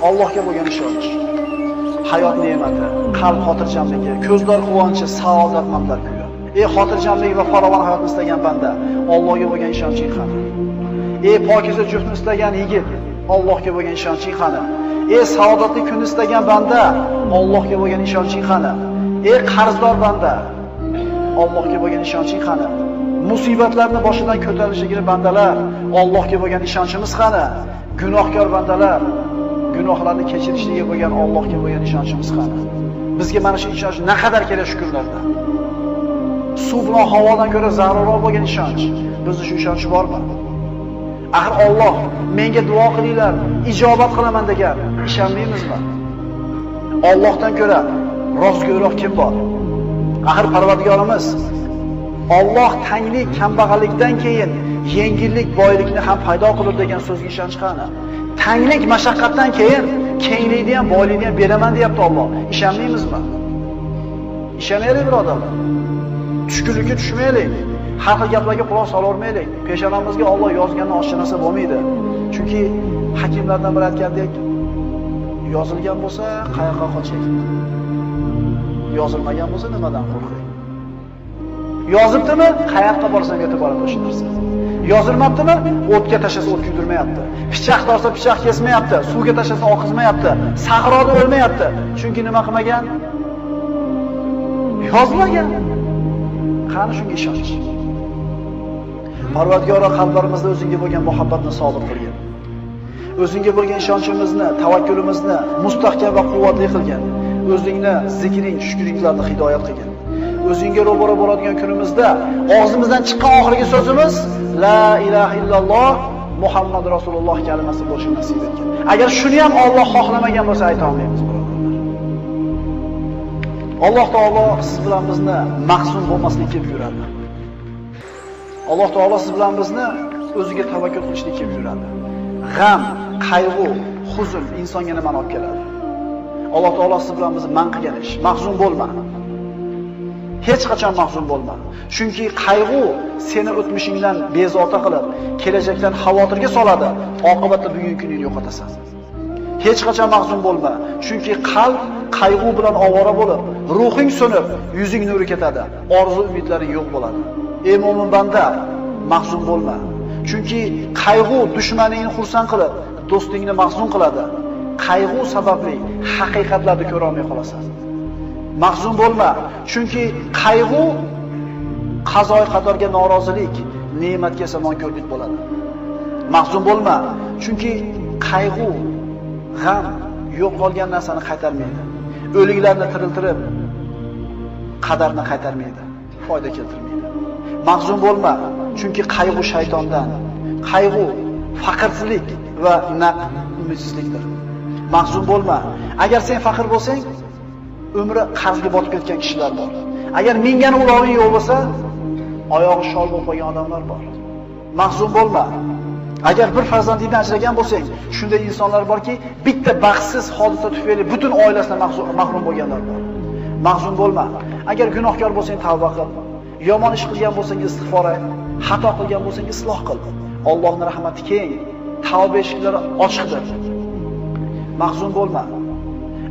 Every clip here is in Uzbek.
Allohga bo'lgan ishonch, hayot ne'mati, qalb xotirjamligi, ko'zlar quvonchi, saodatmandlar kuyi. Ey xotirjamlik va farovon hayotni istagan banda, Allohga bo'lgan ishonching qani? Ey pokiza juftni istagan yigit, Allohga bo'lgan ishonching qani? Ey saodatli kunni istagan banda, Allohga bo'lgan ishonching qani? Ey qarzdor banda, Allohga bo'lgan ishonching qani? Musibatlarni boshidan ko'tarishligini bandalar, Allohga bo'lgan ishonchimiz qani? Gunohkor bandalar, gunohlarni kechirishligiga bo'lgan Allohga bo'lgan ishonchimiz qani? Bizga mana shu ishonch naqadar kerak shu kunlarda. Suv bilan havodan ko'ra zarurroq bo'lgan ishonch. Bizda shu ishonch bormi? Axir Alloh menga duo qilinglar, ijobat qilaman degan, ishonmaymizmi? Allohdan ko'ra rostgo'yroq kim bor? Axir Parvardigorimiz Alloh tanglik, kambag'allikdan keyin yengillik, boylikni ham paydo qilib degan so'zga ishonch qani? Tanglik, mashaqqatdan keyin kenglikni ham, boylikni ham beraman deyapti Alloh. Ishonmaymizmi? Ishonaylik birodarlar. Tushkunlikka tushmaylik. Har xil gaplarga quloq solavermaylik. Peshonamizga Alloh yozganini oshcha narsa bo'lmaydi. Chunki hakimlardan biri aytgandek, yozilgan bo'lsa qayoqqa qoching? Yozilmagan bo'lsa nimadan qo'rqing? Yozibdimi? Qayoqqa borsang yetib boradi o'sha narsa. Yozilmabdimi? O'tga tashlasa o't kuydirmayapti. Pichoq torsa pichoq kesmayapti. Suvga tashlasa oqizmayapti. Sahroda o'lmayapti. Chunki nima qilmagan? Yozmagan. Qani shunga ishonch. Parvardigor qalblarimizda o'zingga bo'lgan muhabbatni sobit qilgin. O'zingga bo'lgan ishonchimizni, tavakkulimizni mustahkam va quvvatli qilgin. O'zingni zikring, shukringlarni hidoyat qilgin. O'zingga ro'baro bo'ladigan kunimizda og'zimizdan chiqqan oxirgi so'zimiz la ilaha illalloh Muhammad Rasululloh kalimasi bo'lishini nasib etgin. Agar shuni ham Alloh xohlamagan bo'lsa ayta olmaymiz birodarlar. Alloh taolo siz bilan bizni mahzun bo'lmaslikka buyuradi. Alloh taolo siz bilan bizni o'ziga tavakkul qilishlikka buyuradi. G'am, qayg'u, huzn insonga nimani olib keladi? Alloh taolo siz bilan bizni man qilgan ish. Mahzun bo'lma. Hech qachon mahzun bo'lma. Chunki qayg'u seni o'tmishingdan bezovta qilib, kelajakdan xavotirga soladi. Oqibatda bugungi kuningni yo'qotasan. Hech qachon mahzun bo'lma. Chunki qalb qayg'u bilan ovora bo'lib, ruhing so'nib, yuzing nuri ketadi. Orzu umidlaring yo'q bo'ladi. Ey mo'min banda, mahzun bo'lma. Chunki qayg'u dushmaningni xursand qilib, do'stingni mahzun qiladi. Qayg'u sababli haqiqatlarni ko'ra olmay qolasan. Mahzun bo'lma, chunki qayg'u qazoy qadorga norozilik, ne'matga samonko'rlik bo'ladi. Mahzun bo'lma, chunki qayg'u, g'am yo'q qolgan narsani qaytarmaydi. O'liklarni tiriltirib, qadarni qaytarmaydi, foyda keltirmaydi. Mahzun bo'lma, chunki qayg'u shaytondan, qayg'u faqirlik va umidsizlikdir. Mahzun bo'lma. Agar sen faqir bo'lsang, umri qarzga botib ketgan kishilar bor. Agar mingani uloving yo'q bo'lsa, oyog'i shol bo'lib qolgan odamlar bor. Mahzun bo'lma. Agar bir farzandingdan ajragan bo'lsang, shunday insonlar borki, bitta baxtsiz hodisa tufayli butun oilasidan mahrum bo'lganlar bor. Mahzun bo'lma. Agar gunohkor bo'lsang, tavba qil. Yomon ish qilgan bo'lsang, istig'for et. Xato qilgan bo'lsang, isloh qil. Allohning rahmati keng, tavba eshiklari ochiqdir. Mahzun bo'lma.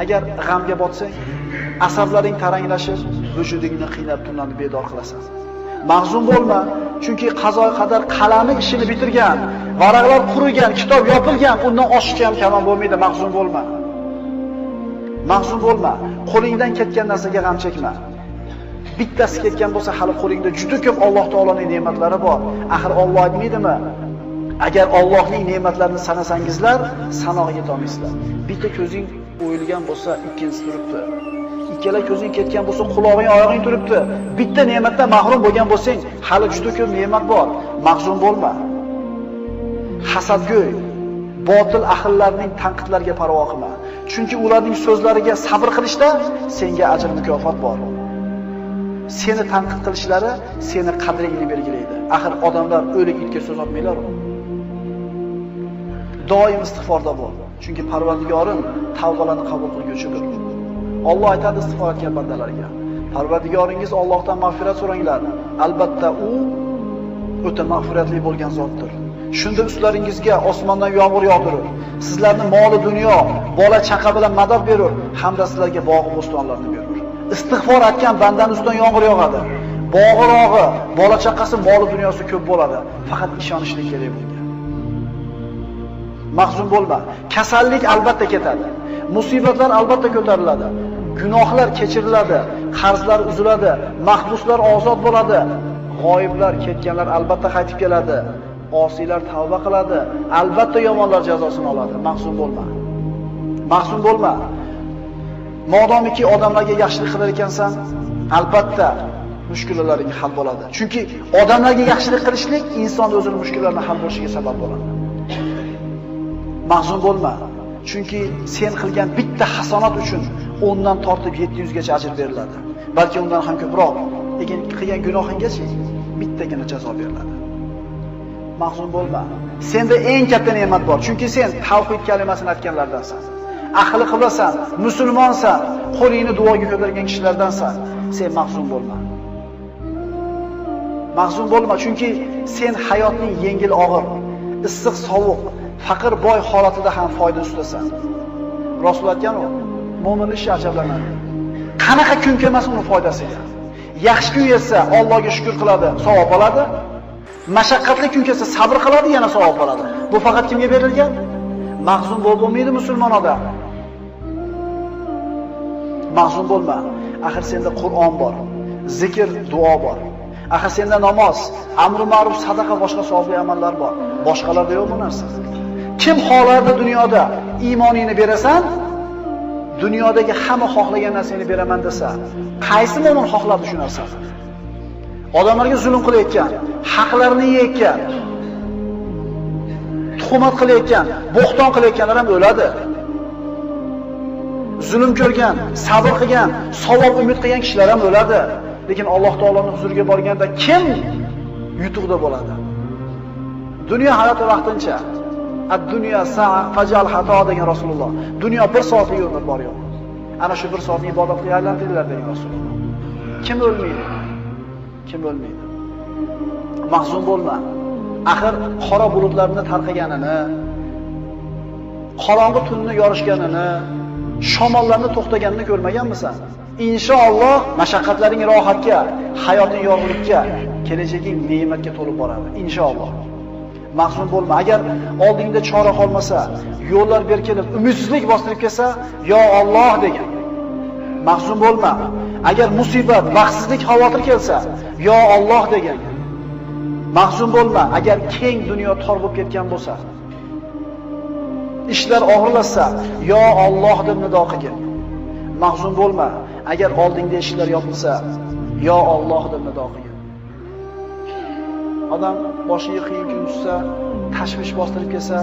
Agar g'amga botsang, asablaring taranglashib, vujudingni qiynab tunlarni bedor qilasan. Mahzun bo'lma, chunki qazo qadar qalami ishini bitirgan, varaqlar qurigan, kitob yopilgan, undan oshiqcha ham kamon bo'lmaydi. Mahzun bo'lma. Mahzun bo'lma. Qo'lingdan ketgan narsaga g'am chekma. Bittasi ketgan bo'lsa, hali qo'lingda juda ko'p Alloh taoloning ne'matlari bor. Axir Alloh aytmaydimi? Agar Allohning ne'matlarini sanasangizlar, sanoqqa yeta olmaysizlar. Bitta ko'zing o'yilgan bo'lsa, ikkinchisi turibdi. Ikkala ko'zing ketgan bo'lsa, qulog'ing, oyog'ing turibdi. Bitta ne'matdan mahrum bo'lgan bo'lsang, hali juda ko'p ne'mat bor. Mahzun bo'lma. Hasadgo'y, botil ahillarning tanqidlariga parvo qilma. Chunki ularning so'zlariga sabr qilishda senga ajr mukofot bor. Seni tanqid qilishlari seni qadringni belgilaydi. Axir odamlar o'lik itga so'z otmaylar-ku. Doim istig'forda bo'l. Chunki Parvardigoring tavbalarni qabul qilguvchidir. Alloh aytadi istig'for etgan bandalarga: Parvardigoringiz Allohdan mag'firat so'ranglar. Albatta u o'ta mag'firatli bo'lgan zotdir. Shunda ustlaringizga osmondan yomg'ir yog'dirib, sizlarni moli dunyo, bola chaqa bilan madad berur, hamda sizlarga bog' bo'stonlarni berur. Istig'for etgan bandaning ustidan yomg'ir yog'adi. Bog'irog'i, bola chaqasi, moli dunyosi ko'p bo'ladi. Faqat ishonishlik kerak bunga. Mahzun bo'lma. Kasallik albatta ketadi. Musibatlar albatta ko'tariladi. Gunohlar kechiriladi, qarzlar uziladi, mahbuslar ozod bo'ladi. G'oyiblar, ketganlar albatta qaytib keladi. Osiylar tavba qiladi, albatta yomonlar jazosini oladi. Mahzun bo'lma. Mahzun bo'lma. Modomiki odamlarga yaxshilik qilar ekansan, albatta mushkullalaring hal bo'ladi. Chunki odamlarga yaxshilik qilishlik inson o'zining mushkullarini hal bo'lishiga sabab bo'ladi. Mahzun bo'lma. Chunki sen qilgan bitta hasonat uchun 10 dan tortib 700 gacha ajr beriladi. Balki undan ham ko'proq. Lekin qilgan gunohinggacha bittagina jazo beriladi. Mahzun bo'lma. Senda eng katta ne'mat bor. Chunki sen tavhid kalimasini aytganlardansan. Ahli qiblasan, musulmonsan, qo'lingni duoga ko'targan kishilardansan. Sen mahzun bo'lma. Mahzun bo'lma, chunki sen hayotning yengil og'ir, issiq sovuq, faqir boy holatida ham foyda ustasan. Rasul aytgan-ku, mo'minlar ishi ajablanadi. Qanaqa kun kelmas uni foydasiga. Yaxshi kun kelsa Allohga shukr qiladi, savob oladi. Mashaqqatli kun kelsa sabr qiladi, yana savob oladi. Bu faqat kimga berilgan? Mahzun bo'lmaydi musulmon odam. Mahzun bo'lma. Axir senda Qur'on bor, zikr, duo bor. Axir senda namoz, amr ma'ruf, sadaqa, boshqa savobli amallar bor. Boshqalarda yo'q bu narsa. Kim xohlardi dunyoda iymoningni berasan, dunyodagi hamma xohlagan narsani beraman desa, qaysi mo'min xohladi shu narsani? Odamlarga zulm qilayotgan, haqlarini yeyotgan, tuhmat qilayotgan, bo'xton qilayotganlar ham o'ladi. Zulm ko'rgan, sabr qilgan, savob umid qilgan kishilar ham o'ladi. Lekin Alloh taoloning huzuriga borganda kim yutuqda bo'ladi? Dunyo hayoti vaqtincha. Ad-dunya sa'a fajal xato degan Rasululloh. Dunyo 1 soatlik umr bor yo'q. Ana shu 1 soatni ibodatga aylantiringlar degan Rasululloh. Kim o'lmaydi? Kim o'lmaydi? Mahzun bo'lma. Axir qora bulutlarning tarqaganini, qorong'i tunni yorishganini, shamollarni to'xtaganini ko'rmaganmisan? Inshaalloh mashaqqatlaring rohatga, hayoting yorug'likka, kelajaging ne'matga to'lib boradi. Inshaalloh. Mahzun bo'lma. Agar oldingda chora qolmasa, yo'llar berkilib, umidsizlik bostirib kelsa, yo Alloh degan. Mahzun bo'lma. Agar musibat, baxtsizlik, xavotir kelsa, yo Alloh degan. Mahzun bo'lma. Agar keng dunyo tor bo'lib ketgan bo'lsa, ishlar og'irlashsa, yo Alloh deb nido qilgin. Mahzun bo'lma. Agar oldingda eshiklar yopilsa, yo Alloh deb nido qilgin. Odam boshiga qiyin kun tushsa, tashvish bostirib kelsa,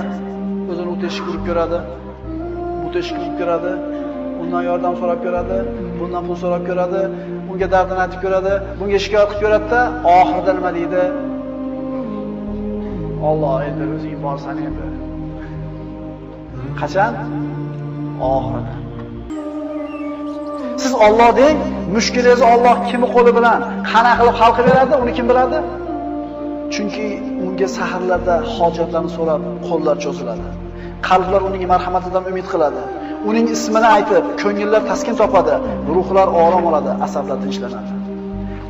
o'zini o'tishga urib ko'radi, butishga urib ko'radi, undan yordam so'rab ko'radi, bundan pul so'rab ko'radi, unga dardini aytib ko'radi, bunga shikoyat qilib ko'radi-da, oxirida nima deydi? Alloh endi o'zing borsan endi. Qachon? Oxirida. Siz Alloh deng, mushkulingizni Alloh kimning qo'li bilan qana qilib hal qilib beradi, uni kim biladi? Chunki unga saharlarda hojatlarni so'rab qo'llar cho'ziladi. Qalblar uning marhamatidan umid qiladi. Uning ismini aytib, ko'ngillar taskin topadi, ruhlar orom oladi, asablar tinchlanadi.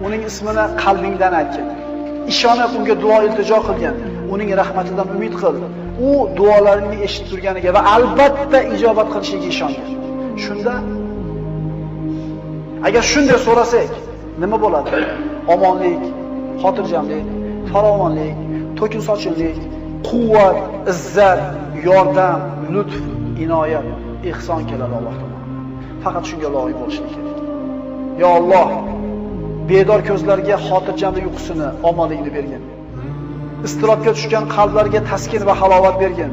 Uning ismini qalbingdan aytgin. Ishonib unga duo iltijo qilgin. Uning rahmatidan umid qil. U duolaringni eshitib turganiga va albatta ijobat qilishiga ishongin. Shunda agar shunday so'rasak, nima bo'ladi? Omonlik, xotirjamlik, farovonlik, to'kin sochinlik, quvvat, izzat, yordam, lutf, inoyat, ihson keladi Alloh tomonidan. Faqat shunga loyiq bo'lishlik kerak. Yo Alloh, bedor ko'zlarga xotirjamlik uyqusini, omonlikni bergin. Istirobga tushgan qalblarga taskin va halovat bergin.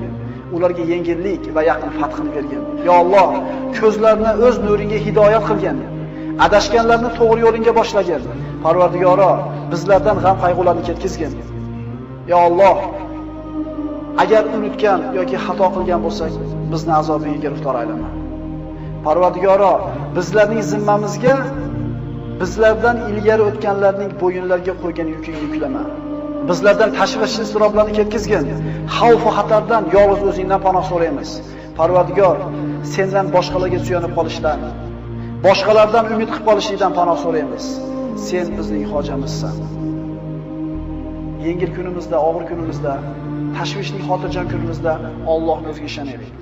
Ularga yengillik va yaqin fathini bergin. Yo Alloh, ko'zlarini o'z nuringga hidoyat qilgin. Adashganlarni to'g'ri yo'lingga boshlagin. Parvardigoro, bizlardan g'am qayg'ularni ketkizgin. Ya Alloh, agar unutgan yoki xato qilgan bo'lsak, bizni azobiga giriftor aylama. Parvardigoro, bizlarning zimmamizga bizlardan ilgari o'tganlarning bo'yinlariga qo'ygan yukingni yuklama. Bizlardan tashvish iztiroblarni ketkizgin. Xavf va xatardan yolg'iz o'zingdan panoh so'raymiz. Parvardigor, sendan boshqalarga suyanib qolishdan, boshqalardan umid qilib qolishdan panoh so'raymiz. Sen bizning hojamizsan. Yengil kunimizda, og'ir kunimizda, tashvishli xotirjam kunimizda Allohga o'ziga ishonaylik.